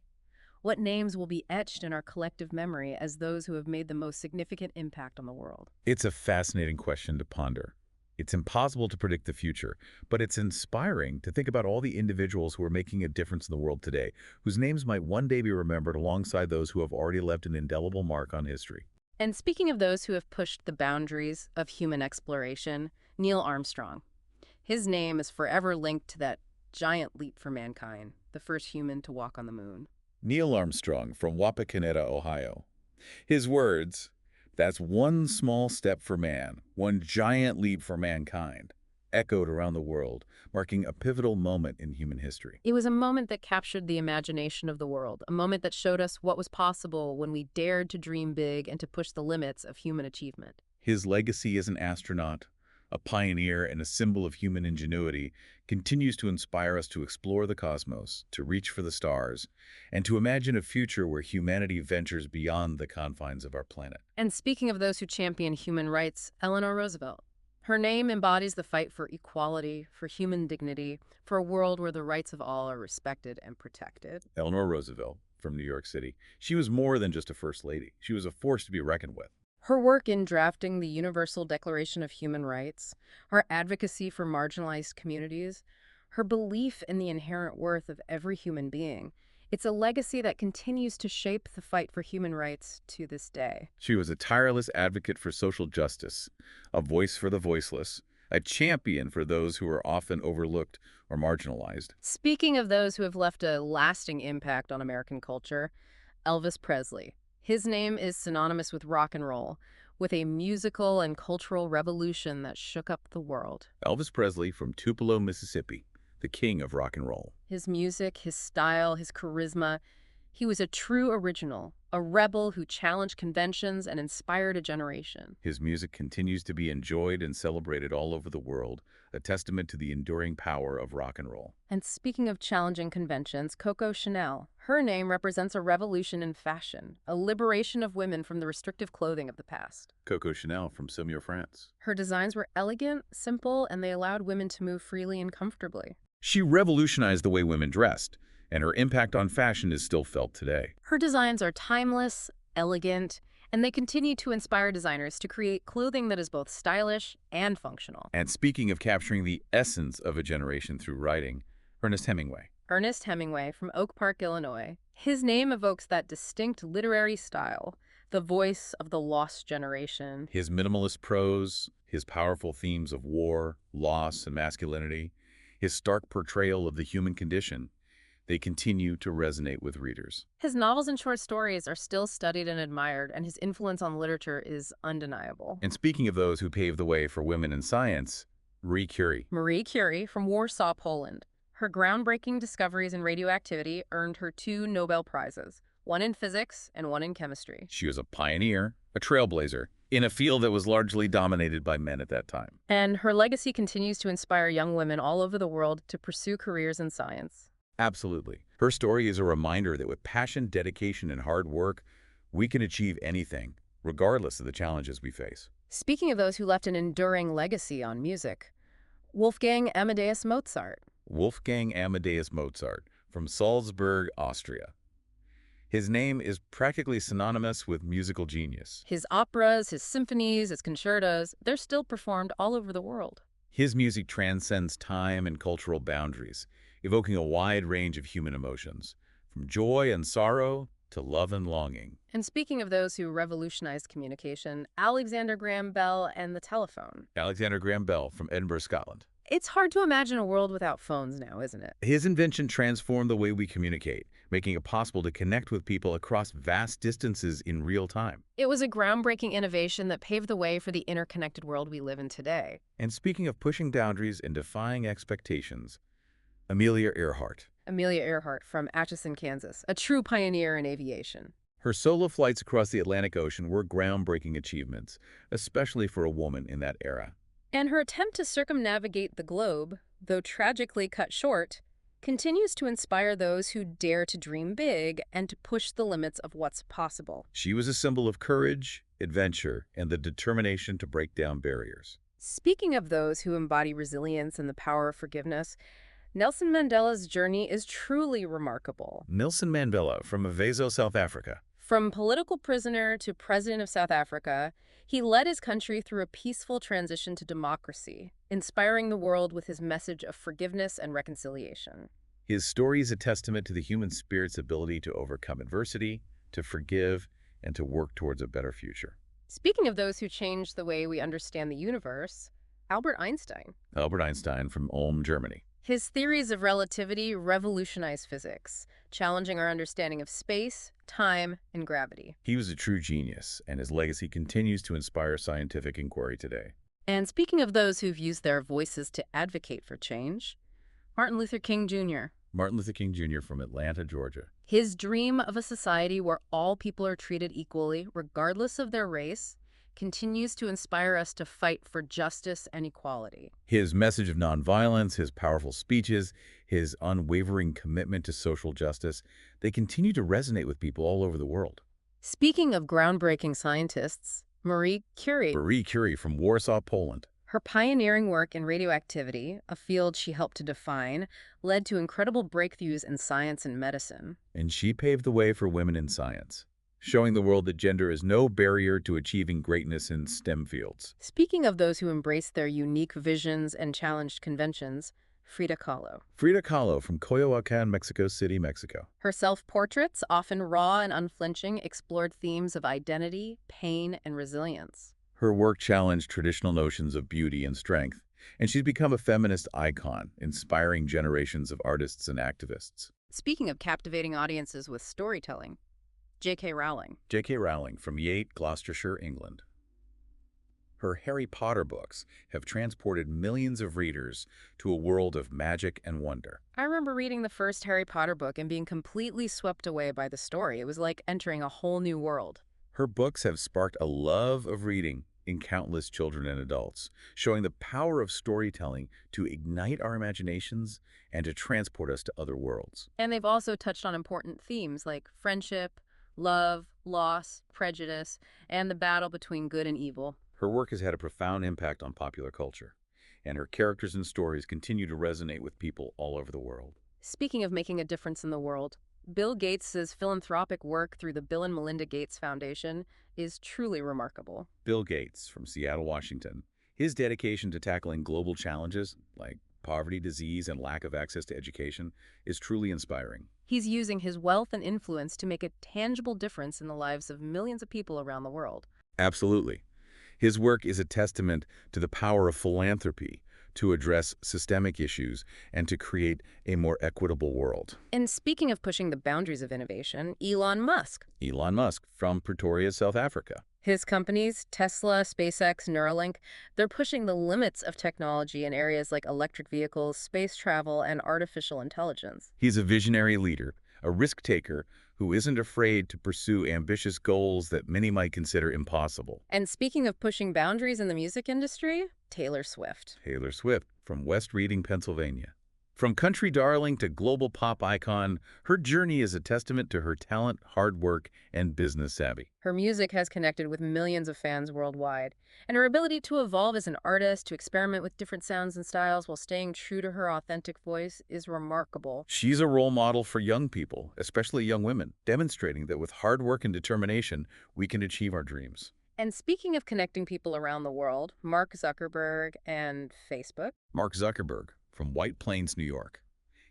What names will be etched in our collective memory as those who have made the most significant impact on the world?
It's a fascinating question to ponder. It's impossible to predict the future, but it's inspiring to think about all the individuals who are making a difference in the world today, whose names might one day be remembered alongside those who have already left an indelible mark on history.
And speaking of those who have pushed the boundaries of human exploration, Neil Armstrong. His name is forever linked to that giant leap for mankind, the first human to walk on the moon.
Neil Armstrong from Wapakoneta, Ohio. His words, "That's one small step for man, one giant leap for mankind," echoed around the world, marking a pivotal moment in human history.
It was a moment that captured the imagination of the world, a moment that showed us what was possible when we dared to dream big and to push the limits of human achievement.
His legacy as an astronaut, a pioneer and a symbol of human ingenuity, continues to inspire us to explore the cosmos, to reach for the stars, and to imagine a future where humanity ventures beyond the confines of our planet.
And speaking of those who champion human rights, Eleanor Roosevelt. Her name embodies the fight for equality, for human dignity, for a world where the rights of all are respected and protected.
Eleanor Roosevelt from New York City. She was more than just a first lady. She was a force to be reckoned with.
Her work in drafting the Universal Declaration of Human Rights, her advocacy for marginalized communities, her belief in the inherent worth of every human being, it's a legacy that continues to shape the fight for human rights to this day.
She was a tireless advocate for social justice, a voice for the voiceless, a champion for those who are often overlooked or marginalized.
Speaking of those who have left a lasting impact on American culture, Elvis Presley. His name is synonymous with rock and roll, with a musical and cultural revolution that shook up the world.
Elvis Presley from Tupelo, Mississippi, the king of rock and roll.
His music, his style, his charisma, he was a true original, a rebel who challenged conventions and inspired a generation.
His music continues to be enjoyed and celebrated all over the world, a testament to the enduring power of rock and roll.
And speaking of challenging conventions, Coco Chanel. Her name represents a revolution in fashion, a liberation of women from the restrictive clothing of the past.
Coco Chanel from Saumur, France.
Her designs were elegant, simple, and they allowed women to move freely and comfortably.
She revolutionized the way women dressed, and her impact on fashion is still felt today.
Her designs are timeless, elegant, and they continue to inspire designers to create clothing that is both stylish and functional.
And speaking of capturing the essence of a generation through writing, Ernest Hemingway.
Ernest Hemingway from Oak Park, Illinois. His name evokes that distinct literary style, the voice of the lost generation.
His minimalist prose, his powerful themes of war, loss, and masculinity, his stark portrayal of the human condition, they continue to resonate with readers.
His novels and short stories are still studied and admired, and his influence on literature is undeniable.
And speaking of those who paved the way for women in science, Marie Curie.
Marie Curie from Warsaw, Poland. Her groundbreaking discoveries in radioactivity earned her 2 Nobel Prizes, one in physics and one in chemistry.
She was a pioneer, a trailblazer, in a field that was largely dominated by men at that time.
And her legacy continues to inspire young women all over the world to pursue careers in science.
Absolutely. Her story is a reminder that with passion, dedication, and hard work, we can achieve anything, regardless of the challenges we face.
Speaking of those who left an enduring legacy on music, Wolfgang Amadeus Mozart.
Wolfgang Amadeus Mozart from Salzburg, Austria. His name is practically synonymous with musical genius.
His operas, his symphonies, his concertos, they're still performed all over the world.
His music transcends time and cultural boundaries, evoking a wide range of human emotions, from joy and sorrow to love and longing.
And speaking of those who revolutionized communication, Alexander Graham Bell and the telephone.
Alexander Graham Bell from Edinburgh, Scotland.
It's hard to imagine a world without phones now, isn't it?
His invention transformed the way we communicate, making it possible to connect with people across vast distances in real time.
It was a groundbreaking innovation that paved the way for the interconnected world we live in today.
And speaking of pushing boundaries and defying expectations, Amelia Earhart.
Amelia Earhart from Atchison, Kansas, a true pioneer in aviation.
Her solo flights across the Atlantic Ocean were groundbreaking achievements, especially for a woman in that era.
And her attempt to circumnavigate the globe, though tragically cut short, continues to inspire those who dare to dream big and to push the limits of what's possible.
She was a symbol of courage, adventure, and the determination to break down barriers.
Speaking of those who embody resilience and the power of forgiveness, Nelson Mandela's journey is truly remarkable.
Nelson Mandela from Mavezo, South Africa.
From political prisoner to president of South Africa, he led his country through a peaceful transition to democracy, inspiring the world with his message of forgiveness and reconciliation.
His story is a testament to the human spirit's ability to overcome adversity, to forgive, and to work towards a better future.
Speaking of those who changed the way we understand the universe, Albert Einstein.
Albert Einstein from Ulm, Germany.
His theories of relativity revolutionized physics, challenging our understanding of space, time, and gravity.
He was a true genius, and his legacy continues to inspire scientific inquiry today.
And speaking of those who've used their voices to advocate for change, Martin Luther King Jr.
Martin Luther King Jr. from Atlanta, Georgia.
His dream of a society where all people are treated equally, regardless of their race, continues to inspire us to fight for justice and equality.
His message of nonviolence, his powerful speeches, his unwavering commitment to social justice, they continue to resonate with people all over the world.
Speaking of groundbreaking scientists, Marie Curie.
Marie Curie from Warsaw, Poland.
Her pioneering work in radioactivity, a field she helped to define, led to incredible breakthroughs in science and medicine.
And she paved the way for women in science, showing the world that gender is no barrier to achieving greatness in STEM fields.
Speaking of those who embraced their unique visions and challenged conventions, Frida Kahlo.
Frida Kahlo from Coyoacan, Mexico City, Mexico.
Her self-portraits, often raw and unflinching, explored themes of identity, pain, and resilience.
Her work challenged traditional notions of beauty and strength, and she's become a feminist icon, inspiring generations of artists and activists.
Speaking of captivating audiences with storytelling, J.K. Rowling.
J.K. Rowling from Yate, Gloucestershire, England. Her Harry Potter books have transported millions of readers to a world of magic and wonder.
I remember reading the first Harry Potter book and being completely swept away by the story. It was like entering a whole new world.
Her books have sparked a love of reading in countless children and adults, showing the power of storytelling to ignite our imaginations and to transport us to other worlds.
And they've also touched on important themes like friendship, love, loss, prejudice, and the battle between good and evil.
Her work has had a profound impact on popular culture, and her characters and stories continue to resonate with people all over the world.
Speaking of making a difference in the world, Bill Gates' philanthropic work through the Bill and Melinda Gates Foundation is truly remarkable.
Bill Gates from Seattle, Washington. His dedication to tackling global challenges like poverty, disease, and lack of access to education is truly inspiring.
He's using his wealth and influence to make a tangible difference in the lives of millions of people around the world.
Absolutely. His work is a testament to the power of philanthropy to address systemic issues and to create a more equitable world.
And speaking of pushing the boundaries of innovation, Elon Musk.
Elon Musk from Pretoria, South Africa.
His companies, Tesla, SpaceX, Neuralink, they're pushing the limits of technology in areas like electric vehicles, space travel, and artificial intelligence.
He's a visionary leader, a risk-taker who isn't afraid to pursue ambitious goals that many might consider impossible.
And speaking of pushing boundaries in the music industry, Taylor Swift.
Taylor Swift from West Reading, Pennsylvania. From country darling to global pop icon, her journey is a testament to her talent, hard work, and business savvy.
Her music has connected with millions of fans worldwide, and her ability to evolve as an artist, to experiment with different sounds and styles while staying true to her authentic voice is remarkable.
She's a role model for young people, especially young women, demonstrating that with hard work and determination, we can achieve our dreams.
And speaking of connecting people around the world, Mark Zuckerberg and Facebook.
Mark Zuckerberg from White Plains, New York.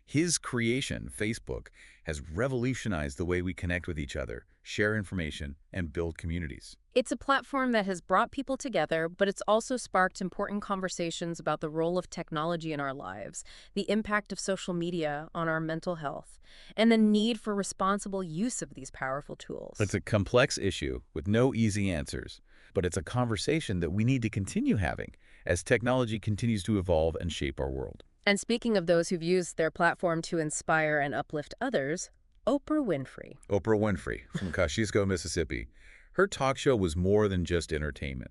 His creation, Facebook, has revolutionized the way we connect with each other, share information, and build communities.
It's a platform that has brought people together, but it's also sparked important conversations about the role of technology in our lives, the impact of social media on our mental health, and the need for responsible use of these powerful tools.
It's a complex issue with no easy answers, but it's a conversation that we need to continue having as technology continues to evolve and shape our world.
And speaking of those who've used their platform to inspire and uplift others, Oprah Winfrey.
Oprah Winfrey from Kosciuszko, Mississippi. Her talk show was more than just entertainment.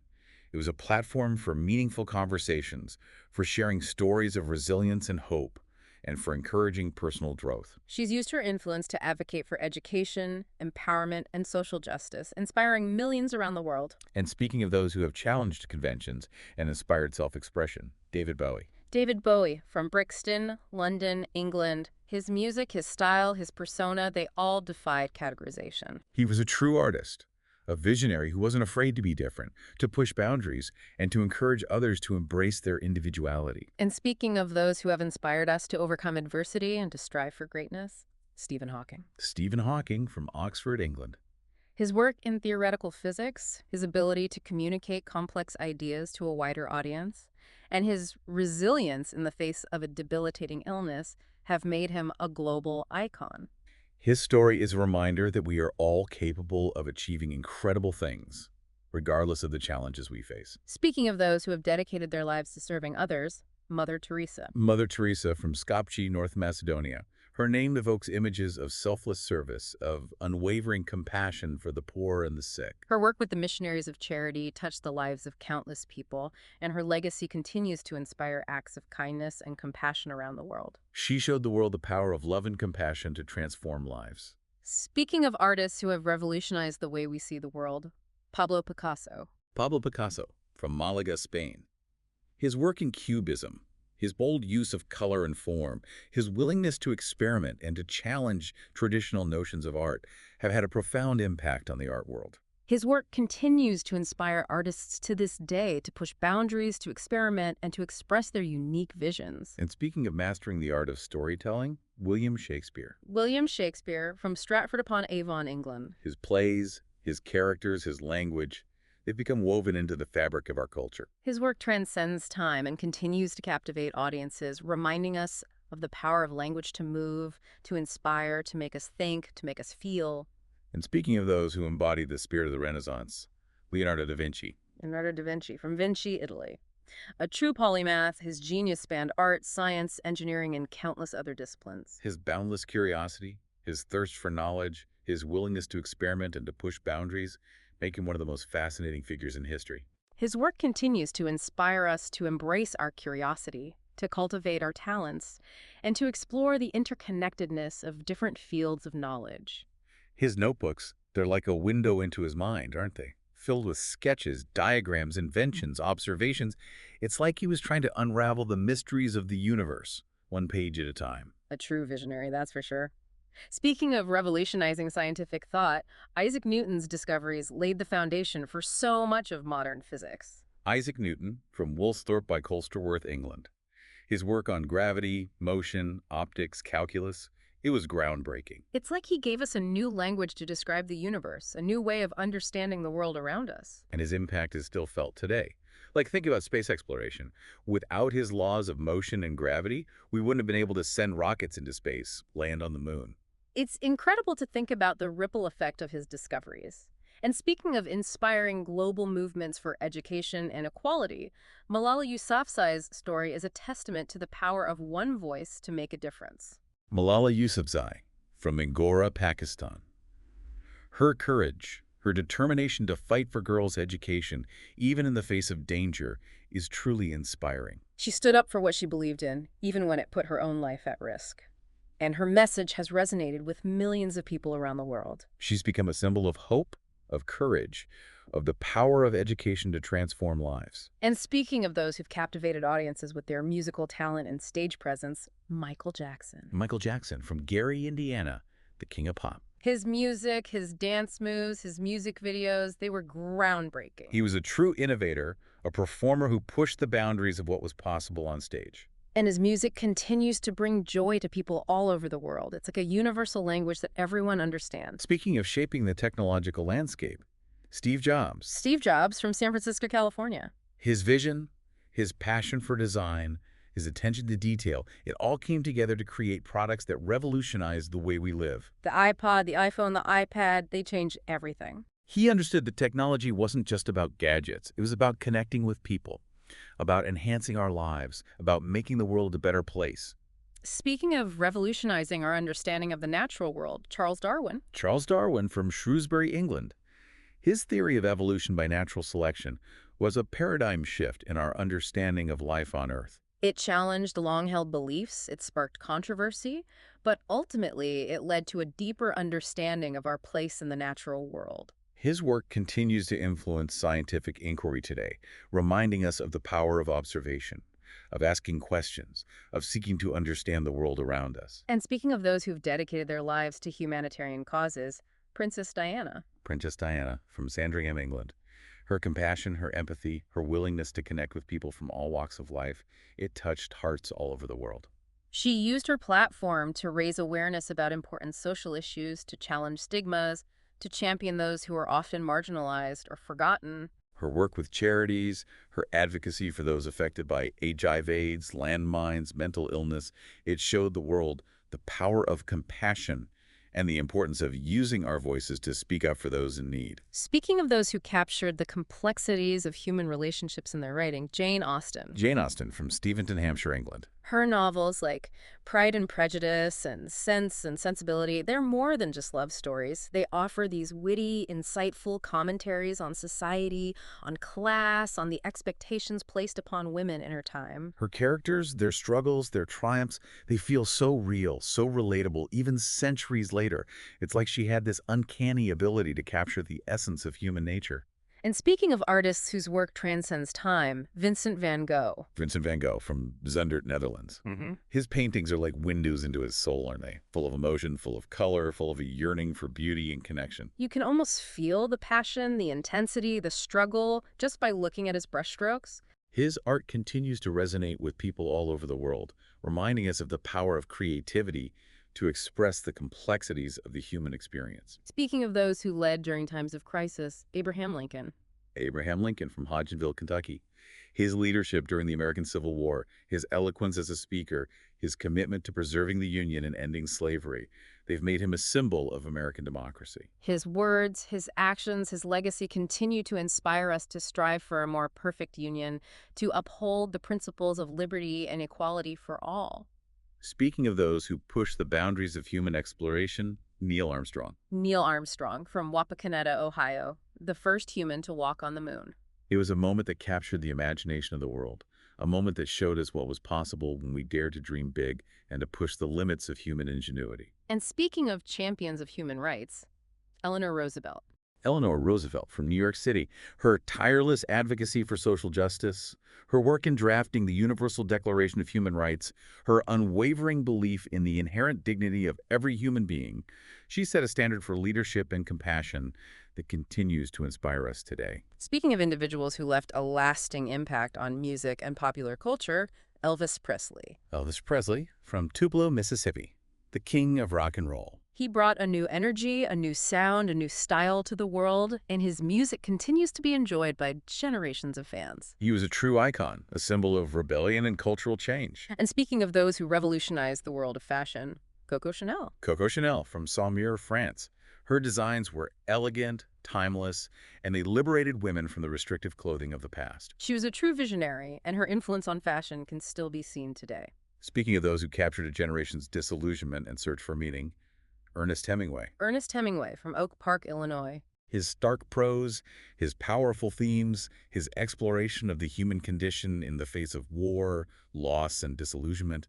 It was a platform for meaningful conversations, for sharing stories of resilience and hope, and for encouraging personal growth.
She's used her influence to advocate for education, empowerment, and social justice, inspiring millions around the world.
And speaking of those who have challenged conventions and inspired self-expression, David Bowie.
David Bowie, from Brixton, London, England. His music, his style, his persona, they all defied categorization.
He was a true artist, a visionary who wasn't afraid to be different, to push boundaries, and to encourage others to embrace their individuality.
And speaking of those who have inspired us to overcome adversity and to strive for greatness, Stephen Hawking.
Stephen Hawking from Oxford, England.
His work in theoretical physics, his ability to communicate complex ideas to a wider audience, and his resilience in the face of a debilitating illness have made him a global icon.
His story is a reminder that we are all capable of achieving incredible things, regardless of the challenges we face.
Speaking of those who have dedicated their lives to serving others, Mother Teresa.
Mother Teresa from Skopje, North Macedonia. Her name evokes images of selfless service, of unwavering compassion for the poor and the sick.
Her work with the Missionaries of Charity touched the lives of countless people, and her legacy continues to inspire acts of kindness and compassion around the world.
She showed the world the power of love and compassion to transform lives.
Speaking of artists who have revolutionized the way we see the world, Pablo Picasso.
Pablo Picasso from Malaga, Spain. His work in Cubism, his bold use of color and form, his willingness to experiment and to challenge traditional notions of art have had a profound impact on the art world.
His work continues to inspire artists to this day to push boundaries, to experiment, and to express their unique visions.
And speaking of mastering the art of storytelling, William Shakespeare.
William Shakespeare, from Stratford-upon-Avon, England.
His plays, his characters, his language, they've become woven into the fabric of our culture.
His work transcends time and continues to captivate audiences, reminding us of the power of language to move, to inspire, to make us think, to make us feel.
And speaking of those who embodied the spirit of the Renaissance, Leonardo da Vinci.
Leonardo da Vinci, from Vinci, Italy. A true polymath, his genius spanned art, science, engineering, and countless other disciplines.
His boundless curiosity, his thirst for knowledge, his willingness to experiment and to push boundaries make him one of the most fascinating figures in history.
His work continues to inspire us to embrace our curiosity, to cultivate our talents, and to explore the interconnectedness of different fields of knowledge.
His notebooks, they're like a window into his mind, aren't they? Filled with sketches, diagrams, inventions, observations. It's like he was trying to unravel the mysteries of the universe, one page at a time.
A true visionary, that's for sure. Speaking of revolutionizing scientific thought, Isaac Newton's discoveries laid the foundation for so much of modern physics.
Isaac Newton, from Woolsthorpe by Colsterworth, England. His work on gravity, motion, optics, calculus, it was groundbreaking.
It's like he gave us a new language to describe the universe, a new way of understanding the world around us.
And his impact is still felt today. Like, think about space exploration. Without his laws of motion and gravity, we wouldn't have been able to send rockets into space, land on the moon.
It's incredible to think about the ripple effect of his discoveries. And speaking of inspiring global movements for education and equality, Malala Yousafzai's story is a testament to the power of one voice to make a difference.
Malala Yousafzai, from Mingora, Pakistan. Her courage, her determination to fight for girls' education, even in the face of danger, is truly inspiring.
She stood up for what she believed in, even when it put her own life at risk. And her message has resonated with millions of people around the world.
She's become a symbol of hope, of courage, of the power of education to transform lives.
And speaking of those who've captivated audiences with their musical talent and stage presence, Michael Jackson.
Michael Jackson, from Gary, Indiana, the king of pop.
His music, his dance moves, his music videos, they were groundbreaking.
He was a true innovator, a performer who pushed the boundaries of what was possible on stage.
And his music continues to bring joy to people all over the world. It's like a universal language that everyone understands.
Speaking of shaping the technological landscape, Steve Jobs,
Steve Jobs from San Francisco, California.
his vision, his passion for design, his attention to detail, it all came together to create products that revolutionized the way we live.
The iPod, the iPhone, the iPad, they changed everything.
He understood that technology wasn't just about gadgets. It was about connecting with people, about enhancing our lives, about making the world a better place.
Speaking of revolutionizing our understanding of the natural world, Charles Darwin.
Charles Darwin from Shrewsbury, England. His theory of evolution by natural selection was a paradigm shift in our understanding of life on Earth.
It challenged long-held beliefs, it sparked controversy, but ultimately it led to a deeper understanding of our place in the natural world.
His work continues to influence scientific inquiry today, reminding us of the power of observation, of asking questions, of seeking to understand the world around us.
And speaking of those who've dedicated their lives to humanitarian causes, Princess Diana.
Princess Diana from Sandringham, England. Her compassion, her empathy, her willingness to connect with people from all walks of life, it touched hearts all over the world.
She used her platform to raise awareness about important social issues, to challenge stigmas, to champion those who are often marginalized or forgotten.
Her work with charities, her advocacy for those affected by HIV/AIDS, landmines, mental illness, it showed the world the power of compassion and the importance of using our voices to speak up for those in need.
Speaking of those who captured the complexities of human relationships in their writing, Jane Austen.
Jane Austen from Steventon, Hampshire, England.
Her novels like Pride and Prejudice and Sense and Sensibility, they're more than just love stories. They offer these witty, insightful commentaries on society, on class, on the expectations placed upon women in her time.
Her characters, their struggles, their triumphs, they feel so real, so relatable, even centuries later. It's like she had this uncanny ability to capture the essence of human nature.
And speaking of artists whose work transcends time, Vincent van Gogh.
Vincent van Gogh from Zundert, Netherlands. His paintings are like windows into his soul, aren't they? Full of emotion, full of color, full of a yearning for beauty and connection.
You can almost feel the passion, the intensity, the struggle, just by looking at his brushstrokes.
His art continues to resonate with people all over the world, reminding us of the power of creativity to express the complexities of the human experience.
Speaking of those who led during times of crisis, Abraham Lincoln.
Abraham Lincoln from Hodgenville, Kentucky. His leadership during the American Civil War, his eloquence as a speaker, his commitment to preserving the Union and ending slavery, they've made him a symbol of American democracy.
His words, his actions, his legacy continue to inspire us to strive for a more perfect union, to uphold the principles of liberty and equality for all.
Speaking of those who push the boundaries of human exploration, Neil Armstrong.
Neil Armstrong from Wapakoneta, Ohio, the first human to walk on the moon.
It was a moment that captured the imagination of the world, a moment that showed us what was possible when we dared to dream big and to push the limits of human ingenuity.
And speaking of champions of human rights, Eleanor Roosevelt.
Eleanor Roosevelt from New York City, her tireless advocacy for social justice, her work in drafting the Universal Declaration of Human Rights, her unwavering belief in the inherent dignity of every human being, she set a standard for leadership and compassion that continues to inspire us today.
Speaking of individuals who left a lasting impact on music and popular culture, Elvis Presley.
Elvis Presley from Tupelo, Mississippi, the king of rock and roll.
He brought a new energy, a new sound, a new style to the world, and his music continues to be enjoyed by generations of fans.
He was a true icon, a symbol of rebellion and cultural change.
And speaking of those who revolutionized the world of fashion, Coco Chanel.
Coco Chanel from Saumur, France. Her designs were elegant, timeless, and they liberated women from the restrictive clothing of the past.
She was a true visionary, and her influence on fashion can still be seen today.
Speaking of those who captured a generation's disillusionment and search for meaning, Ernest Hemingway.
Ernest Hemingway from Oak Park, Illinois.
His stark prose, his powerful themes, his exploration of the human condition in the face of war, loss, and disillusionment,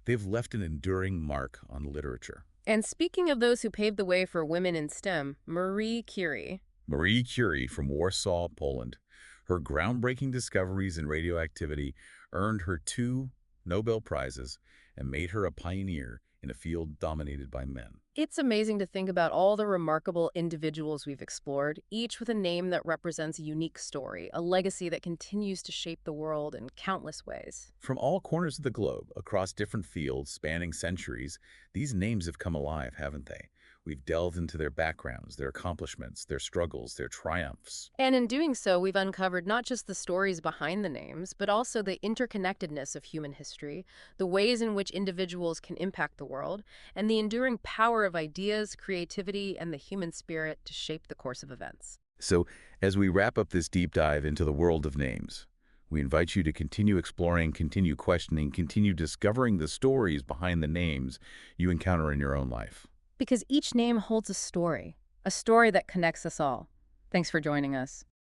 they've left an enduring mark on literature.
And speaking of those who paved the way for women in STEM, Marie Curie.
Marie Curie from Warsaw, Poland. Her groundbreaking discoveries in radioactivity earned her 2 Nobel Prizes and made her a pioneer in a field dominated by men.
It's amazing to think about all the remarkable individuals we've explored, each with a name that represents a unique story, a legacy that continues to shape the world in countless ways.
From all corners of the globe, across different fields spanning centuries, these names have come alive, haven't they? We've delved into their backgrounds, their accomplishments, their struggles, their triumphs.
And in doing so, we've uncovered not just the stories behind the names, but also the interconnectedness of human history, the ways in which individuals can impact the world, and the enduring power of ideas, creativity, and the human spirit to shape the course of events.
So, as we wrap up this deep dive into the world of names, we invite you to continue exploring, continue questioning, continue discovering the stories behind the names you encounter in your own life.
Because each name holds a story that connects us all. Thanks for joining us.